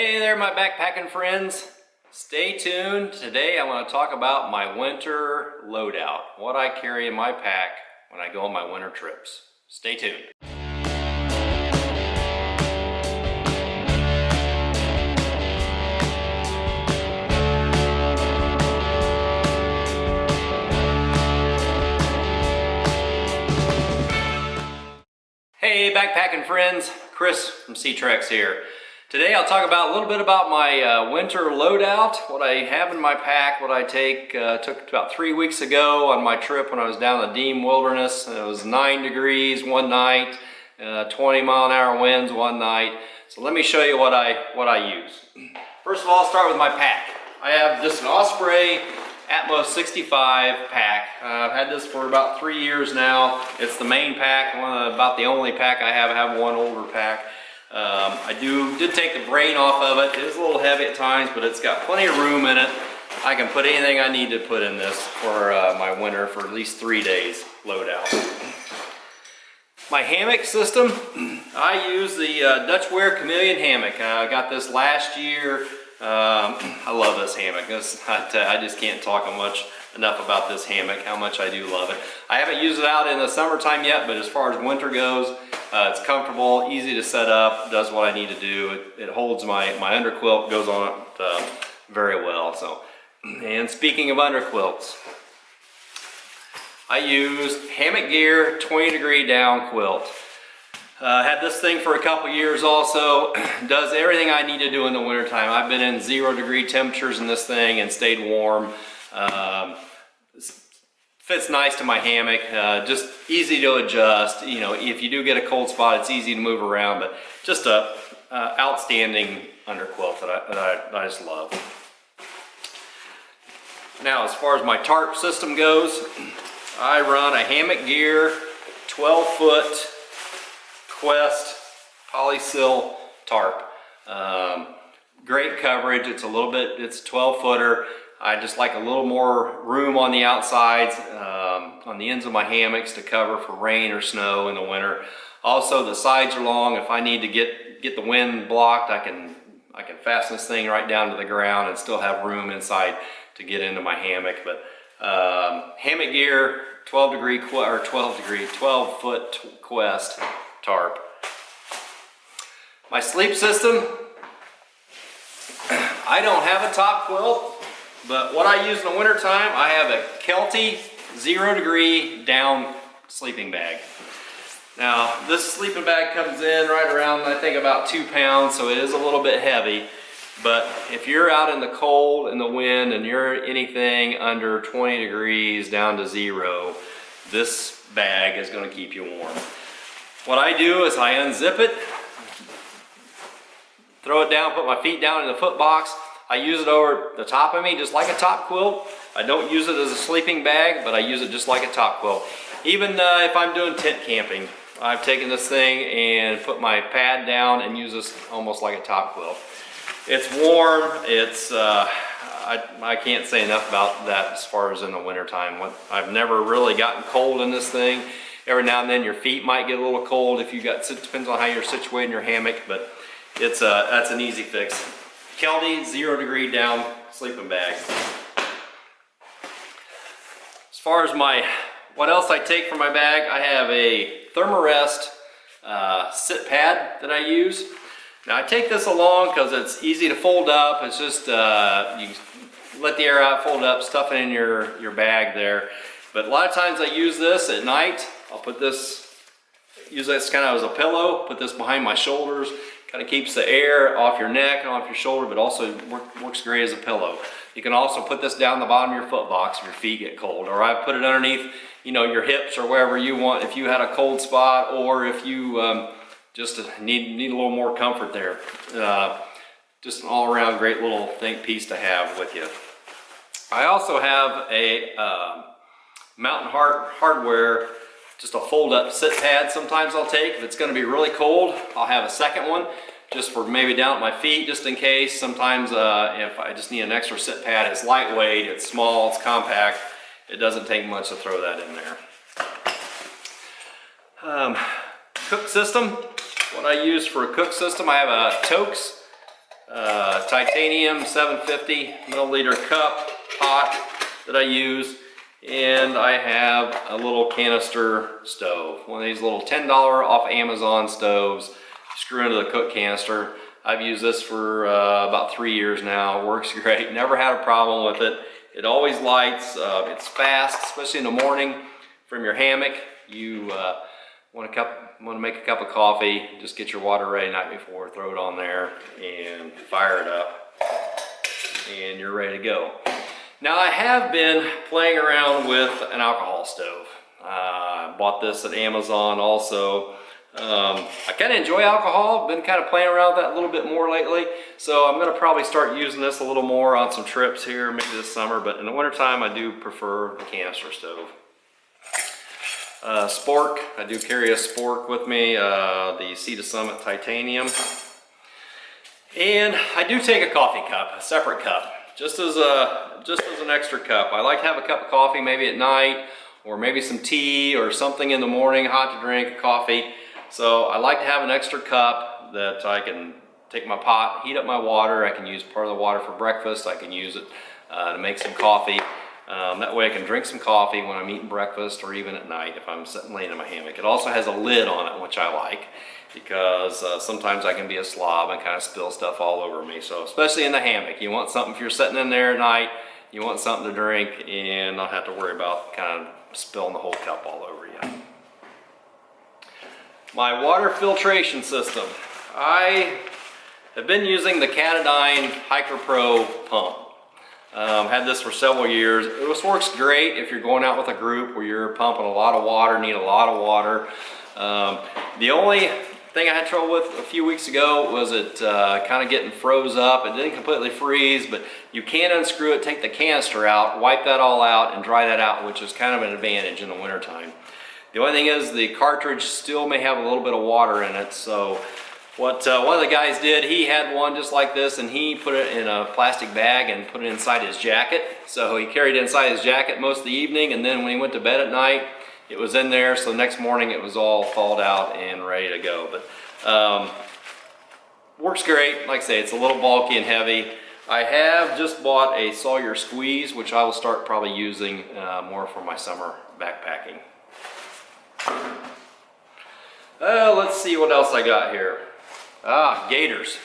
Hey there, my backpacking friends. Stay tuned. Today I want to talk about my winter loadout, what I carry in my pack when I go on my winter trips. Stay tuned. Hey backpacking friends, Chris from Etekcity here. Today I'll talk about a little bit about my winter loadout, what I have in my pack, what I took about 3 weeks ago on my trip when I was down the Dean Wilderness. It was 9 degrees one night, 20-mile-an-hour winds one night. So let me show you what I use. First of all, I'll start with my pack. I have just an Osprey Atmos 65 pack. I've had this for about 3 years now. It's the main pack, about the only pack I have. I have one older pack. I did take the brain off of it. It is a little heavy at times, but it's got plenty of room in it. I can put anything I need to put in this for my winter for at least 3 days loadout. My hammock system, I use the Dutchware Chameleon hammock. I got this last year. I love this hammock. I just can't talk enough about this hammock, how much I do love it. I haven't used it out in the summertime yet, but as far as winter goes, it's comfortable, easy to set up, does what I need to do. It holds my underquilt, goes on it very well. So, and speaking of underquilts, I use Hammock Gear 20-degree down quilt. Had this thing for a couple years also. Does everything I need to do in the wintertime. I've been in 0-degree temperatures in this thing and stayed warm. Fits nice to my hammock, just easy to adjust. You know, if you do get a cold spot, it's easy to move around, but just a outstanding underquilt that I just love. Now, as far as my tarp system goes, I run a Hammock Gear 12-foot Quest polysil tarp. Great coverage. It's a 12-footer. I just like a little more room on the outsides, on the ends of my hammocks to cover for rain or snow in the winter. Also, the sides are long. If I need to get the wind blocked, I can fasten this thing right down to the ground and still have room inside to get into my hammock. But Hammock Gear 12-foot Quest tarp. My sleep system, I don't have a top quilt. But what I use in the wintertime, I have a Kelty 0-degree down sleeping bag. Now, this sleeping bag comes in right around, I think, about 2 pounds, so it is a little bit heavy. But if you're out in the cold and the wind and you're anything under 20 degrees down to 0, this bag is going to keep you warm. What I do is I unzip it, throw it down, put my feet down in the foot box. I use it over the top of me just like a top quilt. I don't use it as a sleeping bag, but I use it just like a top quilt. Even if I'm doing tent camping, I've taken this thing and put my pad down and use this almost like a top quilt. It's warm. It's I can't say enough about that as far as in the wintertime. I've never really gotten cold in this thing. Every now and then your feet might get a little cold if you got, depends on how you're situated in your hammock, but it's that's an easy fix. Kelty 0-degree down sleeping bag. As far as what else I take from my bag, I have a Thermarest sit pad that I use. Now I take this along because it's easy to fold up. It's just, you let the air out, fold it up, stuff it in your bag there. But a lot of times I use this at night. I'll put this, use this kind of as a pillow, put this behind my shoulders. Kind of keeps the air off your neck and off your shoulder, but also works great as a pillow. You can also put this down the bottom of your foot box if your feet get cold, or I put it underneath, you know, your hips or wherever you want if you had a cold spot, or if you just need a little more comfort there. Just an all-around great little piece to have with you. I also have a Mountain Hardware, just a fold-up sit pad sometimes I'll take. If it's going to be really cold, I'll have a second one just for maybe down at my feet, just in case. Sometimes if I just need an extra sit pad, it's lightweight, it's small, it's compact. It doesn't take much to throw that in there. Cook system. What I use for a cook system, I have a Toaks titanium 750 milliliter cup pot that I use, and I have a little canister stove, one of these little $10 off Amazon stoves. Screw into the cook canister. I've used this for about 3 years now. It works great, never had a problem with it. It always lights, it's fast, especially in the morning from your hammock. You want to make a cup of coffee, just get your water ready the night before, throw it on there and fire it up, and you're ready to go. Now I have been playing around with an alcohol stove. I bought this at Amazon also. I kind of enjoy alcohol, been kind of playing around with that a little bit more lately, so I'm going to probably start using this a little more on some trips here, maybe this summer, but in the wintertime I do prefer the canister stove. Spork, I do carry a spork with me, the Sea to Summit titanium. And I do take a coffee cup, a separate cup, just as an extra cup. I like to have a cup of coffee maybe at night, or maybe some tea or something in the morning, hot to drink, coffee. So I like to have an extra cup that I can take my pot, heat up my water. I can use part of the water for breakfast. I can use it to make some coffee. That way I can drink some coffee when I'm eating breakfast, or even at night if I'm sitting laying in my hammock. It also has a lid on it, which I like, because sometimes I can be a slob and kind of spill stuff all over me. So especially in the hammock, you want something, if you're sitting in there at night, you want something to drink and not have to worry about kind of spilling the whole cup all over you. My water filtration system. I have been using the Katadyn Hiker Pro pump. Had this for several years. This works great if you're going out with a group where you're pumping a lot of water, need a lot of water. The only thing I had trouble with a few weeks ago was it kind of getting froze up. It didn't completely freeze, but you can unscrew it, take the canister out, wipe that all out, and dry that out, which is kind of an advantage in the wintertime. The only thing is the cartridge still may have a little bit of water in it, so what one of the guys did, he had one just like this, and he put it in a plastic bag and put it inside his jacket. So he carried it inside his jacket most of the evening, and then when he went to bed at night, it was in there, so the next morning it was all thawed out and ready to go. But works great. Like I say, it's a little bulky and heavy. I have just bought a Sawyer squeeze, which I will start probably using more for my summer backpacking. Let's see what else I got here. Gaiters.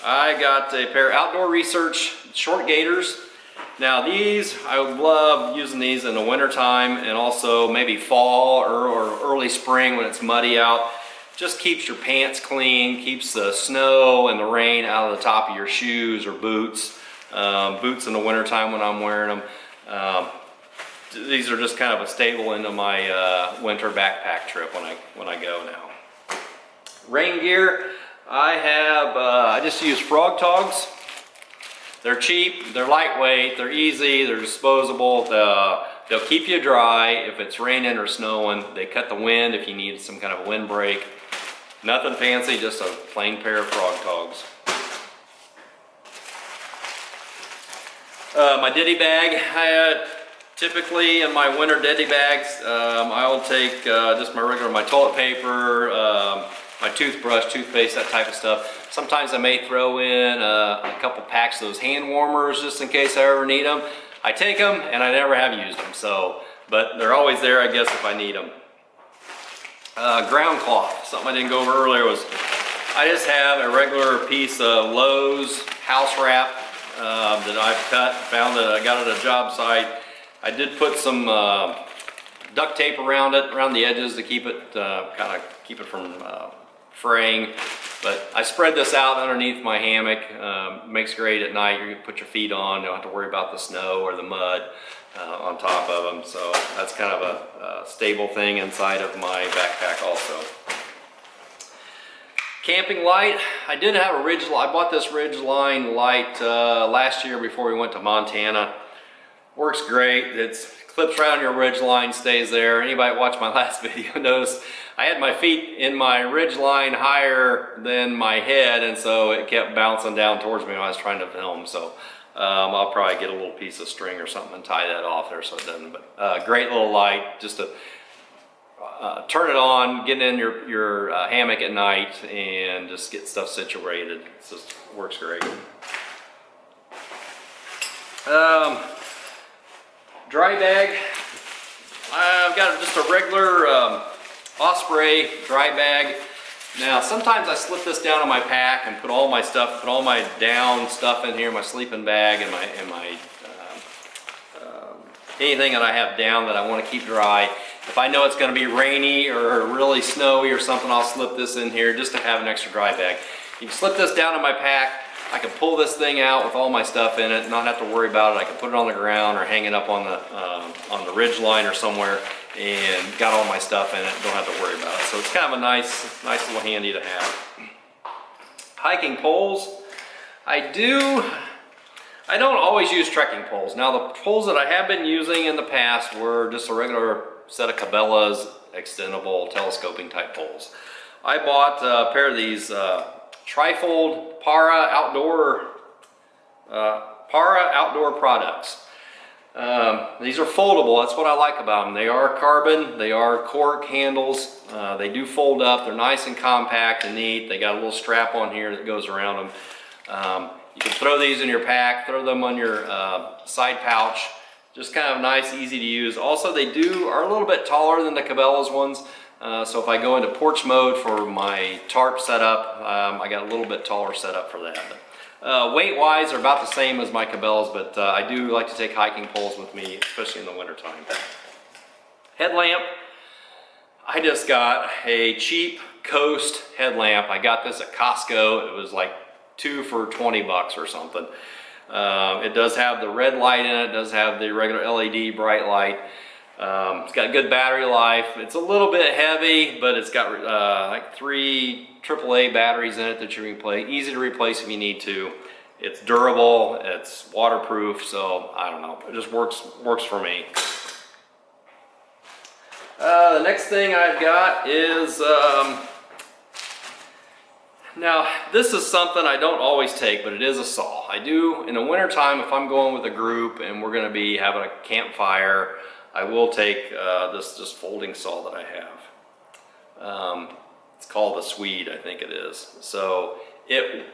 I got a pair of Outdoor Research short gaiters. Now these, I love using these in the winter time, and also maybe fall or early spring when it's muddy out. Just keeps your pants clean, keeps the snow and the rain out of the top of your shoes or boots. Boots in the winter time when I'm wearing them. These are just kind of a staple into my winter backpack trip when I go now. Rain gear, I just use Frog Togs. They're cheap, they're lightweight, they're easy, they're disposable. They'll keep you dry if it's raining or snowing. They cut the wind if you need some kind of a windbreak. Nothing fancy, just a plain pair of Frog Togs. My ditty bag, typically in my winter ditty bags, I'll take just my toilet paper, my toothbrush, toothpaste, that type of stuff. Sometimes I may throw in a couple packs of those hand warmers just in case I ever need them. I take them and I never have used them, but they're always there, I guess, if I need them. Ground cloth, something I didn't go over earlier, was I just have a regular piece of Lowe's house wrap that I've found that I got at a job site. I did put some duct tape around it, around the edges, to keep it keep it from fraying. But I spread this out underneath my hammock. Makes great at night. You can put your feet on. You don't have to worry about the snow or the mud on top of them. So that's kind of a stable thing inside of my backpack also. Camping light. I did have a Ridgeline. I bought this Ridgeline light last year before we went to Montana. Works great. It clips right on your Ridgeline, stays there. Anybody watch my last video knows I had my feet in my Ridgeline higher than my head, and so it kept bouncing down towards me when I was trying to film. So I'll probably get a little piece of string or something and tie that off there so it doesn't. But great little light. Just turn it on, get in your hammock at night, and just get stuff situated. It just works great. Dry bag. I've got just a regular Osprey dry bag. Now sometimes I slip this down in my pack and put all my stuff, put all my down stuff in here, my sleeping bag and my anything that I have down that I want to keep dry. If I know it's going to be rainy or really snowy or something, I'll slip this in here just to have an extra dry bag. You can slip this down in my pack. I can pull this thing out with all my stuff in it, not have to worry about it. I can put it on the ground or hang it up on the ridge line or somewhere, and got all my stuff in it. Don't have to worry about it. So it's kind of a nice little handy to have. Hiking poles. I don't always use trekking poles. Now the poles that I have been using in the past were just a regular set of Cabela's extendable telescoping type poles. I bought a pair of these trifold Para outdoor products. These are foldable. That's what I like about them. They are carbon, they are cork handles, they do fold up, they're nice and compact and neat. They got a little strap on here that goes around them. You can throw these in your pack, throw them on your side pouch. Just kind of nice, easy to use. Also, they are a little bit taller than the Cabela's ones. So if I go into porch mode for my tarp setup, I got a little bit taller setup for that. Weight-wise, they're about the same as my Cabela's, but I do like to take hiking poles with me, especially in the wintertime. Headlamp. I just got a cheap Coast headlamp. I got this at Costco. It was like 2 for 20 bucks or something. It does have the red light in it. It does have the regular LED bright light. It's got good battery life. It's a little bit heavy, but it's got like 3 AAA batteries in it that you can replace. Easy to replace if you need to. It's durable. It's waterproof. So I don't know. It just works for me. The next thing I've got is now this is something I don't always take, but it is a saw. I do in the wintertime if I'm going with a group and we're going to be having a campfire. I will take this just folding saw that I have. It's called a Swede, I think it is. So it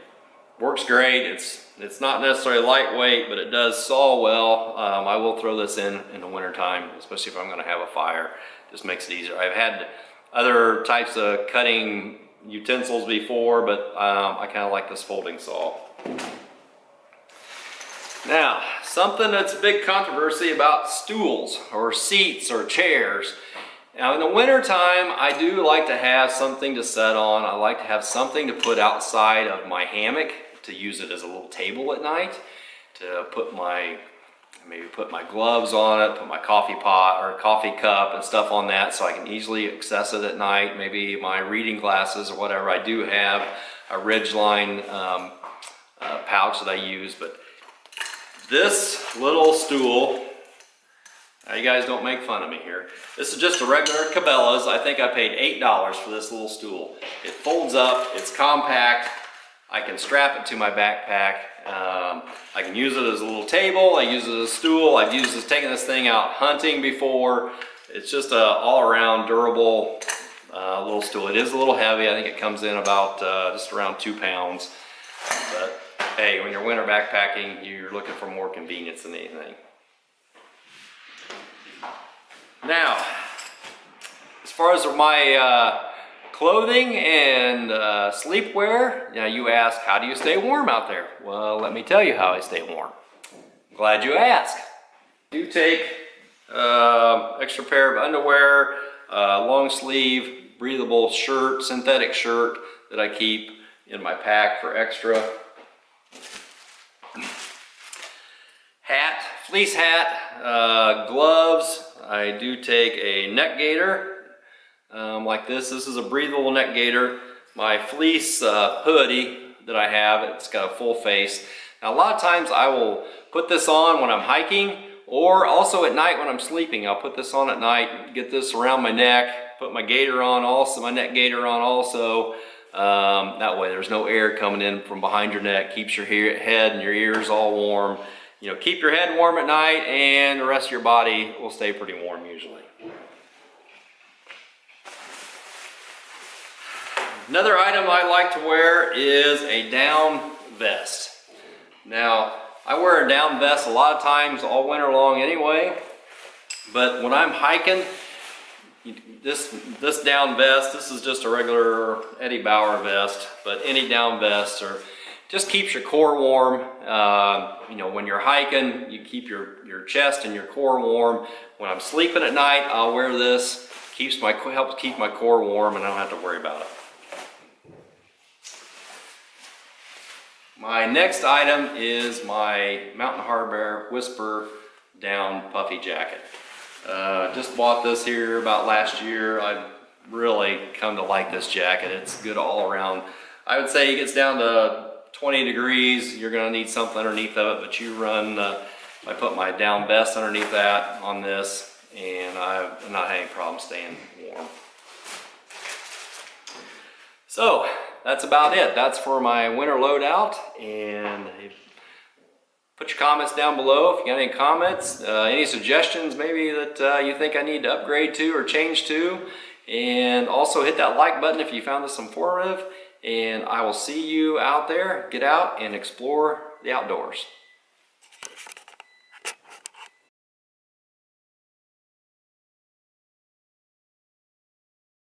works great. It's not necessarily lightweight, but it does saw well. I will throw this in the wintertime, especially if I'm going to have a fire. Just makes it easier. I've had other types of cutting utensils before, but I kind of like this folding saw. Now, something that's a big controversy about stools or seats or chairs. Now in the winter time, I do like to have something to sit on. I like to have something to put outside of my hammock to use it as a little table at night, to maybe put my gloves on it, put my coffee pot or coffee cup and stuff on that so I can easily access it at night, maybe my reading glasses or whatever. I do have a Ridgeline pouch that I use, but this little stool, now you guys don't make fun of me here. This is just a regular Cabela's. I think I paid $8 for this little stool. It folds up, it's compact. I can strap it to my backpack. I can use it as a little table. I use it as a stool. I've taken this thing out hunting before. It's just a all-around durable little stool. It is a little heavy. I think it comes in about just around 2 pounds. But hey, when you're winter backpacking, you're looking for more convenience than anything. Now, as far as my clothing and sleepwear, now you ask, how do you stay warm out there? Well, let me tell you how I stay warm. I'm glad you asked. I do take extra pair of underwear, long sleeve, breathable shirt, synthetic shirt that I keep in my pack for extra. Hat, fleece hat, gloves. I do take a neck gaiter like this. This is a breathable neck gaiter. My fleece hoodie that I have, it's got a full face. Now a lot of times I will put this on when I'm hiking or also at night when I'm sleeping. I'll put this on at night, get this around my neck, put my gaiter on also, my neck gaiter on also. That way there's no air coming in from behind your neck, keeps your head and your ears all warm. You know, keep your head warm at night and the rest of your body will stay pretty warm usually. Another item I like to wear is a down vest. Now, I wear a down vest a lot of times all winter long anyway, but when I'm hiking, this down vest, this is just a regular Eddie Bauer vest, but any down vest just keeps your core warm. You know, when you're hiking, you keep your chest and your core warm. When I'm sleeping at night, I'll wear this. Helps keep my core warm, and I don't have to worry about it. My next item is my Mountain Hardwear Whisper down puffy jacket. Just bought this here about last year. I've really come to like this jacket. It's good all around. I would say it gets down to 20 degrees. You're gonna need something underneath of it, but you run, I put my down vest underneath that on this, and I've not had any problem staying warm. So that's about it. That's for my winter loadout, and put your comments down below if you got any comments, any suggestions maybe that you think I need to upgrade to or change to, and also hit that like button if you found this informative, and I will see you out there. Get out and explore the outdoors.